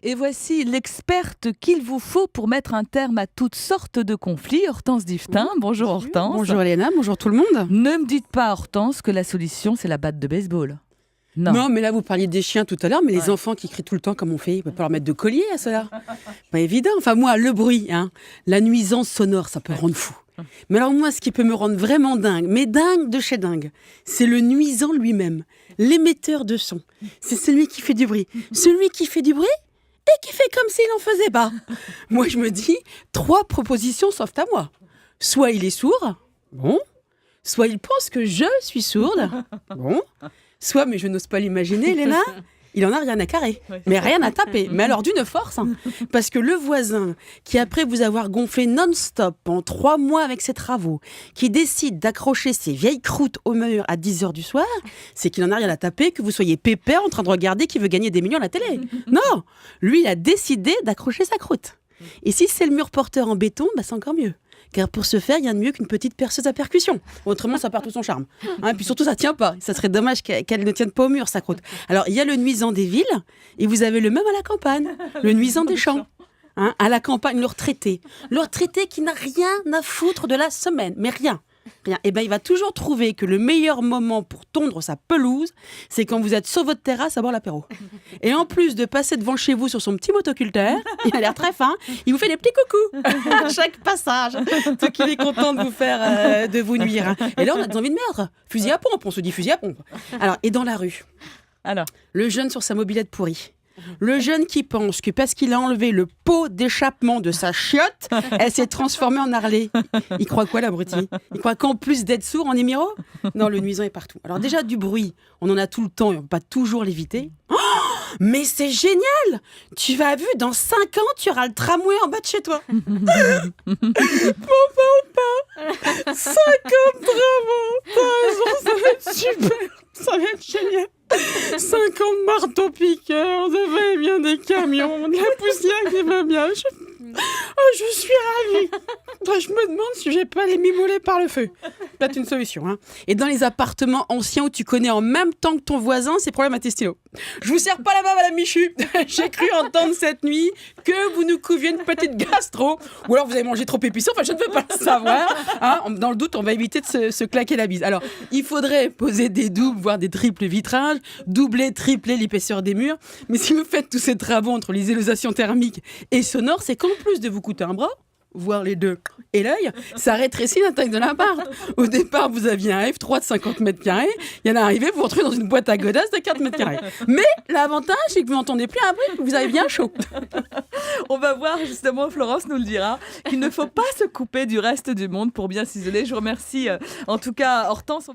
Et voici l'experte qu'il vous faut pour mettre un terme à toutes sortes de conflits. Hortense Diftin. Bonjour Hortense. Bonjour Léna, bonjour tout le monde. Ne me dites pas Hortense que la solution c'est la batte de baseball. Non, mais là vous parliez des chiens tout à l'heure, mais les enfants qui crient tout le temps comme on fait, il ne peut pas leur mettre de collier à cela. Pas évident. Enfin moi, le bruit, la nuisance sonore, ça peut rendre fou. Mais alors moi, ce qui peut me rendre vraiment dingue, mais dingue de chez dingue, c'est le nuisant lui-même, l'émetteur de son. C'est celui qui fait du bruit. Celui qui fait du bruit et qui fait comme s'il n'en faisait pas. Moi, je me dis, 3 propositions s'offrent à moi. Soit il est sourd, bon. Soit il pense que je suis sourde, bon. Soit, mais je n'ose pas l'imaginer, Léna, il en a rien à carrer, mais rien à taper. Mais alors d'une force, parce que le voisin qui, après vous avoir gonflé non-stop en 3 mois avec ses travaux, qui décide d'accrocher ses vieilles croûtes au mur à 10h du soir, c'est qu'il en a rien à taper que vous soyez pépère en train de regarder qui veut gagner des millions à la télé. Non, lui, il a décidé d'accrocher sa croûte. Et si c'est le mur porteur en béton, c'est encore mieux. Car pour ce faire, il y a de mieux qu'une petite perceuse à percussion. Autrement, ça perd tout son charme. Et puis surtout, ça ne tient pas. Ça serait dommage qu'elle ne tienne pas au mur, sa croûte. Alors, il y a le nuisant des villes, et vous avez le même à la campagne. Le nuisant des champs. À la campagne, le retraité. Le retraité qui n'a rien à foutre de la semaine. Mais rien. Et il va toujours trouver que le meilleur moment pour tondre sa pelouse, c'est quand vous êtes sur votre terrasse à boire l'apéro. Et en plus de passer devant chez vous sur son petit motoculteur, il a l'air très fin, il vous fait des petits coucous à chaque passage. Donc il est content de vous faire, de vous nuire. Et là, on a des envies de merde. Fusil à pompe, on se dit fusil à pompe. Alors, et dans la rue, le jeune sur sa mobilette pourrie. Le jeune qui pense que parce qu'il a enlevé le pot d'échappement de sa chiotte, elle s'est transformée en Harley. Il croit quoi, l'abruti ? Il croit qu'en plus d'être sourd, on est miro ? Non, le nuisant est partout. Alors déjà, du bruit, on en a tout le temps et on ne peut pas toujours l'éviter. Oh, mais c'est génial ! Tu vas vu, dans 5 ans, tu auras le tramway en bas de chez toi. Bon, pas 5 ans de tramway. Ça va être super. Ça va être génial. 5 ans de marteau-piqueur, ça va bien des camions, de la poussière qui va bien. Je suis ravie. Je me demande si j'ai pas les mimolés par le feu. Peut-être une solution. Et dans les appartements anciens où tu connais en même temps que ton voisin, c'est problème à tes stylos. Je vous serre pas la main, Madame Michu. J'ai cru entendre cette nuit que vous nous couviez une petite gastro. Ou alors vous avez mangé trop épicé. Enfin, je ne veux pas le savoir. Dans le doute, on va éviter de se claquer la bise. Alors, il faudrait poser des doubles, voire des triples vitrages, doubler, tripler l'épaisseur des murs. Mais si vous faites tous ces travaux entre l'isolation thermique et sonore, c'est qu'en plus de vous coûter un bras, voire les deux, et l'œil, ça rétrécit la taille de l'appart. Au départ, vous aviez un F3 de 50 mètres carrés, il y en a arrivé, vous vous retrouvez dans une boîte à godasses de 4 mètres carrés. Mais l'avantage, c'est que vous n'entendez plus un bruit, vous avez bien chaud. On va voir justement, Florence nous le dira, qu'il ne faut pas se couper du reste du monde pour bien s'isoler. Je vous remercie en tout cas, Hortense.